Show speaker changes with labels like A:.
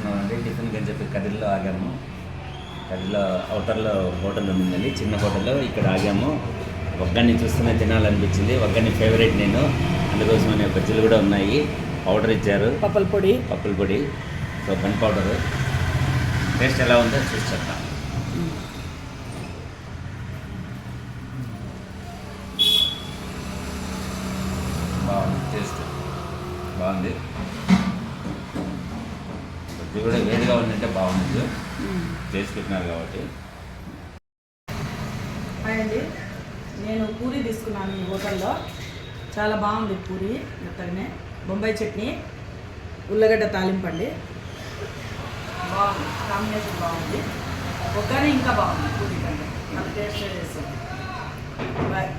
A: చేస్తున్నామండి. టిఫిన్కి అని చెప్పి కదిరిలో ఆగాము. కదిరిలో అవుటర్లో హోటల్ ఉండిందండి, చిన్న హోటల్లో. ఇక్కడ ఆగాము. వగ్గని చూస్తూనే తినాలనిపించింది. వగ్గని ఫేవరెట్ నేను, అందుకోసమనే బజ్జీలు కూడా ఉన్నాయి. పౌడర్ ఇచ్చారు, పప్పుల పొడి. సో బన్ పౌడరు టేస్ట్ ఎలా ఉందో చూసి చెప్తాను. బాగుంది, టేస్ట్ బాగుంది. బజ్జీ కూడా వేడిగా ఉందంటే బాగుంది, చేసి పెట్టినారు కాబట్టి.
B: అండి, నేను పూరి తీసుకున్నాను ఈ హోటల్లో. చాలా బాగుంది పూరి, మెత్తగానే. బొంబాయి చట్నీ, ఉల్లగడ్డ తాలింపండి. బాగుంది, కాంబినేషన్ బాగుంది. ఒక్కనే ఇంకా బాగుంది పూరి కంటే. నాకు టేస్ట్ చేస్తాను. బాయ్.